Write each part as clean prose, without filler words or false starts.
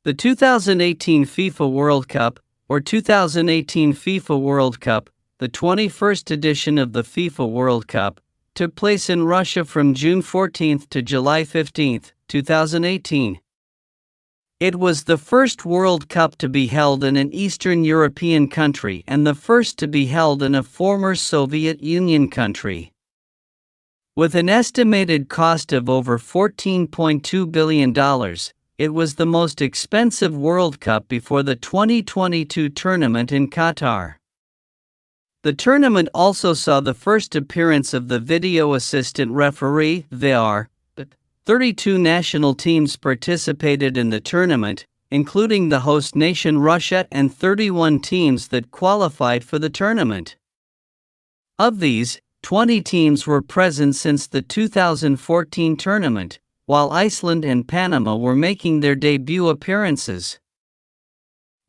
The 2018 FIFA World Cup, or 2018 FIFA World Cup, the 21st edition of the FIFA World Cup, took place in Russia from June 14 to July 15, 2018. It was the first World Cup to be held in an Eastern European country and the first to be held in a former Soviet Union country. With an estimated cost of over $14.2 billion, it was the most expensive World Cup before the 2022 tournament in Qatar. The tournament also saw the first appearance of the video assistant referee, VAR. 32 national teams participated in the tournament, including the host nation Russia and 31 teams that qualified for the tournament. Of these, 20 teams were present since the 2014 tournament, while Iceland and Panama were making their debut appearances.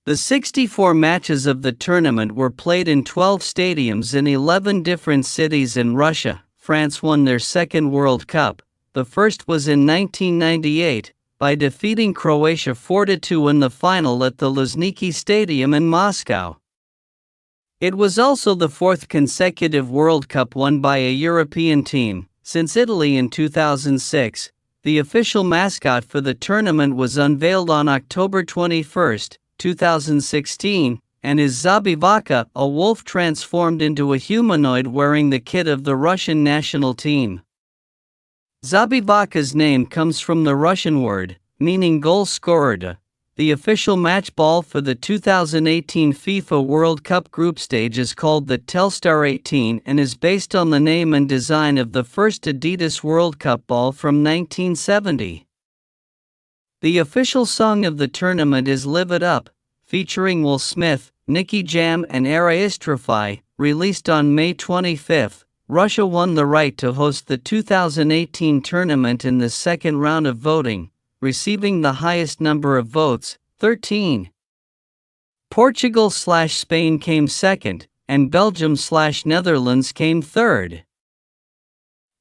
The 64 matches of the tournament were played in 12 stadiums in 11 different cities in Russia. France won their second World Cup. The first was in 1998, by defeating Croatia 4-2 in the final at the Luzhniki Stadium in Moscow. It was also the fourth consecutive World Cup won by a European team, since Italy in 2006. The official mascot for the tournament was unveiled on October 21, 2016, and is Zabivaka, a wolf transformed into a humanoid wearing the kit of the Russian national team. Zabivaka's name comes from the Russian word, meaning goal scorer. The official match ball for the 2018 FIFA World Cup group stage is called the Telstar 18 and is based on the name and design of the first Adidas World Cup ball from 1970. The official song of the tournament is Live It Up, featuring Will Smith, Nicky Jam and Era Istrafy, released on May 25. Russia won the right to host the 2018 tournament in the second round of voting, receiving the highest number of votes, 13. Portugal/Spain came second, and Belgium/Netherlands came third.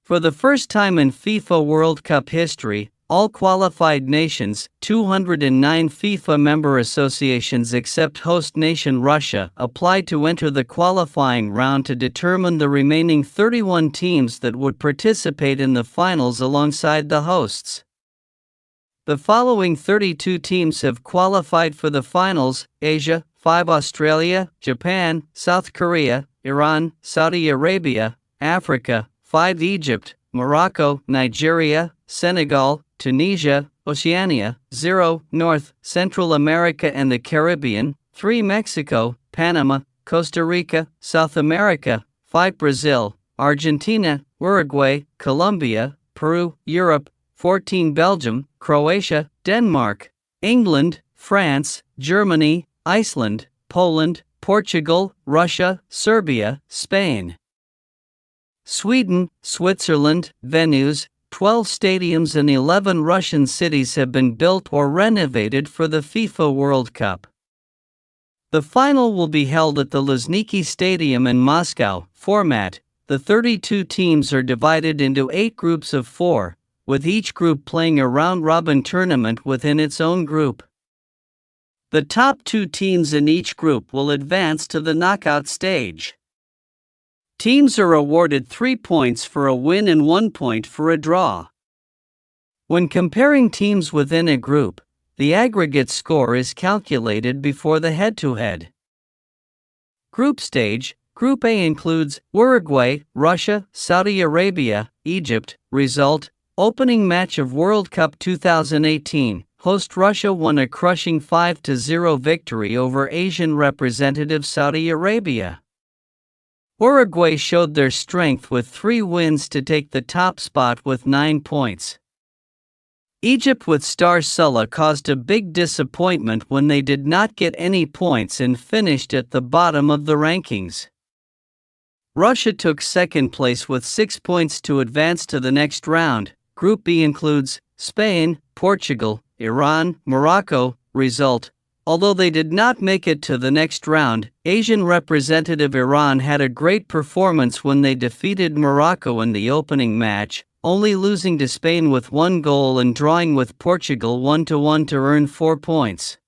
For the first time in FIFA World Cup history, all qualified nations, 209 FIFA member associations except host nation Russia, applied to enter the qualifying round to determine the remaining 31 teams that would participate in the finals alongside the hosts. The following 32 teams have qualified for the finals: Asia, 5 Australia, Japan, South Korea, Iran, Saudi Arabia; Africa, 5 Egypt, Morocco, Nigeria, Senegal, Tunisia; Oceania, 0 North, Central America and the Caribbean, 3 Mexico, Panama, Costa Rica; South America, 5 Brazil, Argentina, Uruguay, Colombia, Peru; Europe, 14 Belgium, Croatia, Denmark, England, France, Germany, Iceland, Poland, Portugal, Russia, Serbia, Spain, Sweden, Switzerland. Venues: 12 stadiums in 11 Russian cities have been built or renovated for the FIFA World Cup. The final will be held at the Luzhniki Stadium in Moscow. Format: the 32 teams are divided into 8 groups of 4, with each group playing a round-robin tournament within its own group. The top 2 teams in each group will advance to the knockout stage. Teams are awarded 3 points for a win and 1 point for a draw. When comparing teams within a group, the aggregate score is calculated before the head-to-head. Group stage: Group A includes Uruguay, Russia, Saudi Arabia, Egypt. Result: opening match of World Cup 2018, host Russia won a crushing 5-0 victory over Asian representative Saudi Arabia. Uruguay showed their strength with 3 wins to take the top spot with 9 points. Egypt with star Salah caused a big disappointment when they did not get any points and finished at the bottom of the rankings. Russia took second place with 6 points to advance to the next round. Group B includes Spain, Portugal, Iran, Morocco. Result: although they did not make it to the next round, Asian representative Iran had a great performance when they defeated Morocco in the opening match. only losing to Spain with 1 goal and drawing with Portugal 1-1 to earn 4 points.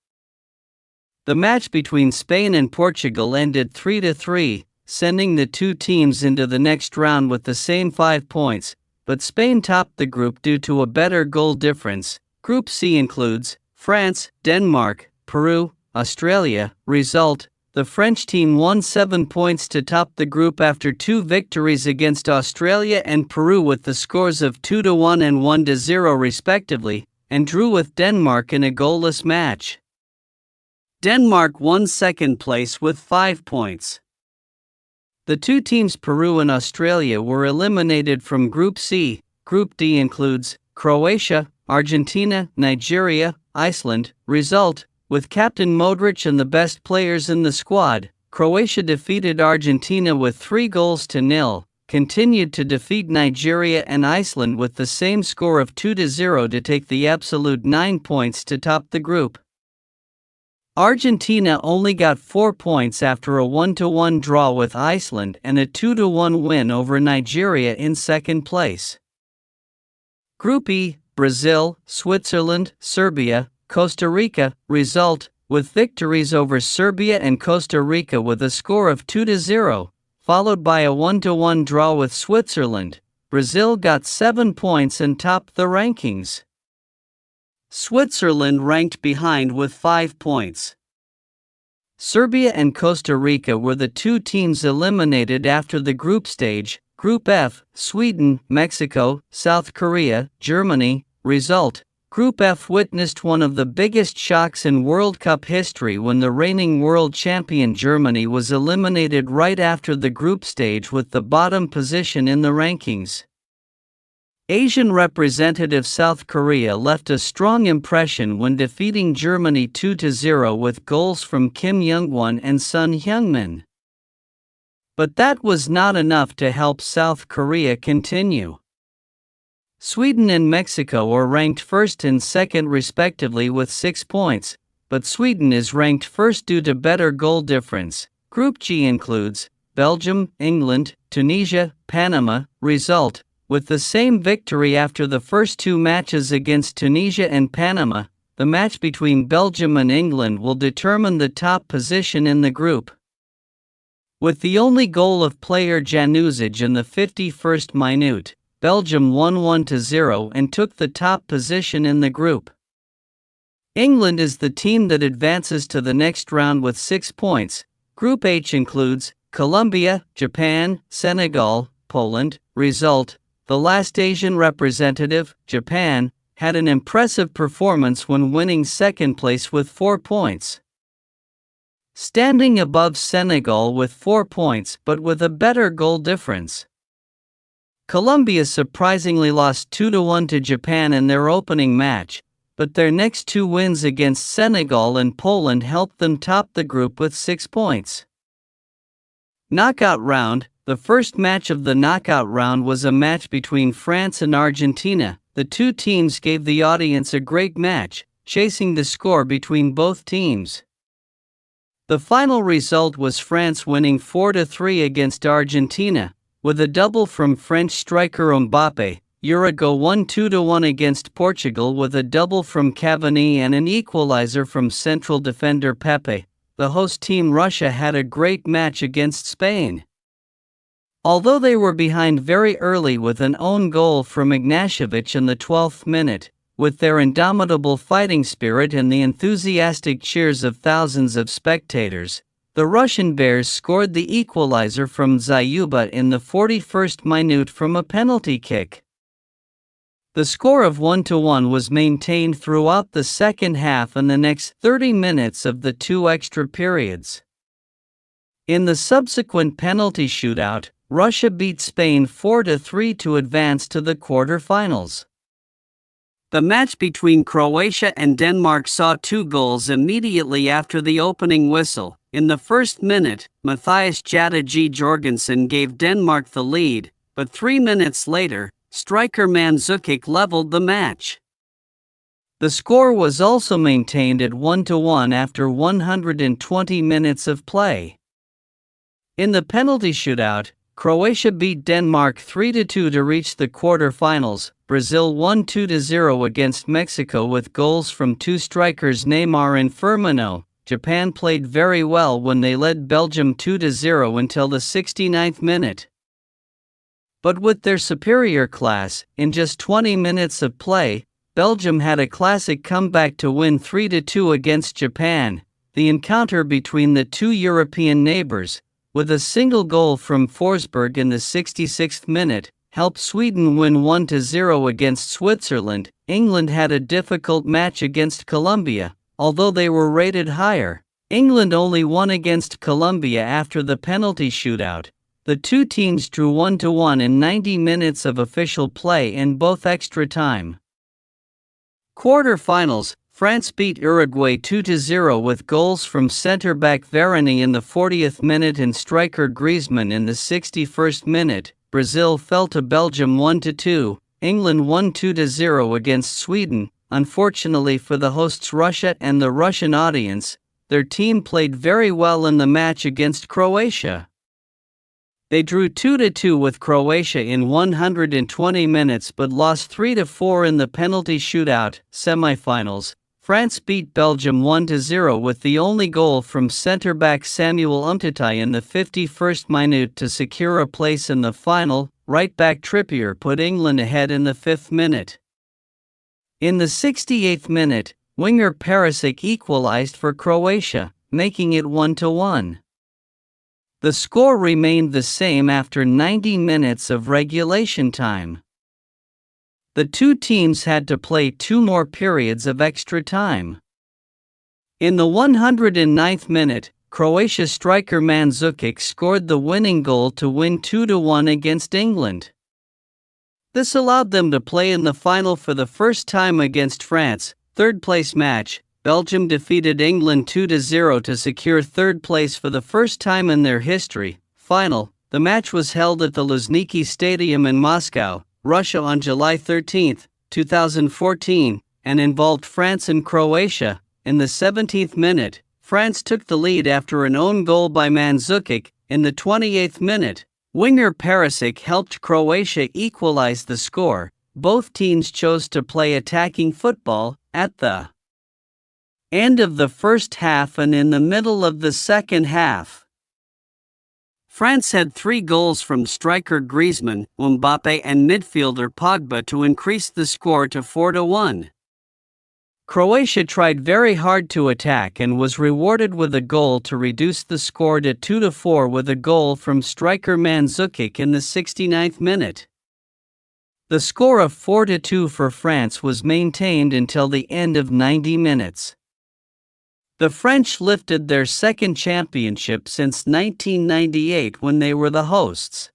The match between Spain and Portugal ended 3-3, sending the two teams into the next round with the same 5 points, but Spain topped the group due to a better goal difference. Group C includes France, Denmark, Peru, Australia. Result: the French team won 7 points to top the group after 2 victories against Australia and Peru with the scores of 2-1 and 1-0 respectively, and drew with Denmark in a goalless match. Denmark won second place with 5 points. The two teams Peru and Australia were eliminated from Group C. Group D includes Croatia, Argentina, Nigeria, Iceland. Result: with Captain Modric and the best players in the squad, Croatia defeated Argentina with 3-0, continued to defeat Nigeria and Iceland with the same score of 2-0 to take the absolute 9 points to top the group. Argentina only got 4 points after a 1-1 draw with Iceland and a 2-1 win over Nigeria in second place. Group E: Brazil, Switzerland, Serbia, Costa Rica. Result: with victories over Serbia and Costa Rica with a score of 2-0, followed by a 1-1 draw with Switzerland, Brazil got 7 points and topped the rankings. Switzerland ranked behind with 5 points. Serbia and Costa Rica were the two teams eliminated after the group stage. Group F: Sweden, Mexico, South Korea, Germany. Result: Group F witnessed one of the biggest shocks in World Cup history when the reigning world champion Germany was eliminated right after the group stage with the bottom position in the rankings. Asian representative South Korea left a strong impression when defeating Germany 2-0 with goals from Kim Young-won and Son Heung-min. But that was not enough to help South Korea continue. Sweden and Mexico are ranked first and second respectively with 6 points, but Sweden is ranked first due to better goal difference. Group G includes Belgium, England, Tunisia, Panama. Result: with the same victory after the first 2 matches against Tunisia and Panama, the match between Belgium and England will determine the top position in the group. With the only goal of player Januzaj in the 51st minute, Belgium won 1-0 and took the top position in the group. England is the team that advances to the next round with 6 points. Group H includes Colombia, Japan, Senegal, Poland. Result: the last Asian representative, Japan, had an impressive performance when winning second place with 4 points. Standing above Senegal with 4 points but with a better goal difference. Colombia surprisingly lost 2-1 to Japan in their opening match, but their next 2 wins against Senegal and Poland helped them top the group with 6 points. Knockout round: the first match of the knockout round was a match between France and Argentina. The two teams gave the audience a great match, chasing the score between both teams. The final result was France winning 4-3 against Argentina, with a double from French striker Mbappé. Uruguay won 2-1 against Portugal with a double from Cavani and an equalizer from central defender Pepe. The host team Russia had a great match against Spain. Although they were behind very early with an own goal from Ignashevich in the 12th minute, with their indomitable fighting spirit and the enthusiastic cheers of thousands of spectators, the Russian Bears scored the equalizer from Zayuba in the 41st minute from a penalty kick. The score of 1-1 was maintained throughout the second half and the next 30 minutes of the 2 extra periods. In the subsequent penalty shootout, Russia beat Spain 4-3 to advance to the quarter-finals. The match between Croatia and Denmark saw 2 goals immediately after the opening whistle. In the first minute, Mathias Jadagi Jorgensen gave Denmark the lead, but 3 minutes later, striker Mandzukic leveled the match. The score was also maintained at 1-1 after 120 minutes of play. In the penalty shootout, Croatia beat Denmark 3-2 to reach the quarter-finals. Brazil won 2-0 against Mexico with goals from two strikers Neymar and Firmino. Japan played very well when they led Belgium 2-0 until the 69th minute. But with their superior class, in just 20 minutes of play, Belgium had a classic comeback to win 3-2 against Japan. The encounter between the two European neighbors, with a single goal from Forsberg in the 66th minute, helped Sweden win 1-0 against Switzerland. England had a difficult match against Colombia, although they were rated higher. England only won against Colombia after the penalty shootout. The two teams drew 1-1 in 90 minutes of official play and both extra time. Quarter-finals, France beat Uruguay 2-0 with goals from centre-back Varane in the 40th minute and striker Griezmann in the 61st minute. Brazil fell to Belgium 1-2. England won 2-0 against Sweden. Unfortunately for the hosts Russia and the Russian audience, their team played very well in the match against Croatia. They drew 2-2 with Croatia in 120 minutes but lost 3-4 in the penalty shootout. Semi-finals, France beat Belgium 1-0 with the only goal from centre-back Samuel Umtiti in the 51st minute to secure a place in the final. Right-back Trippier put England ahead in the 5th minute. In the 68th minute, winger Perisic equalized for Croatia, making it 1-1. The score remained the same after 90 minutes of regulation time. The two teams had to play two more periods of extra time. In the 109th minute, Croatia striker Mandzukic scored the winning goal to win 2-1 against England. This allowed them to play in the final for the first time against France. Third-place match, Belgium defeated England 2-0 to secure third place for the first time in their history. Final, the match was held at the Luzhniki Stadium in Moscow, Russia on July 13, 2014, and involved France and Croatia. In the 17th minute, France took the lead after an own goal by Mandzukic. In the 28th minute, winger Perisic helped Croatia equalize the score. Both teams chose to play attacking football. At the end of the first half and in the middle of the second half, France had 3 goals from striker Griezmann, Mbappe and midfielder Pogba to increase the score to 4-1. Croatia tried very hard to attack and was rewarded with a goal to reduce the score to 2-4 with a goal from striker Mandzukic in the 69th minute. The score of 4-2 for France was maintained until the end of 90 minutes. The French lifted their second championship since 1998 when they were the hosts.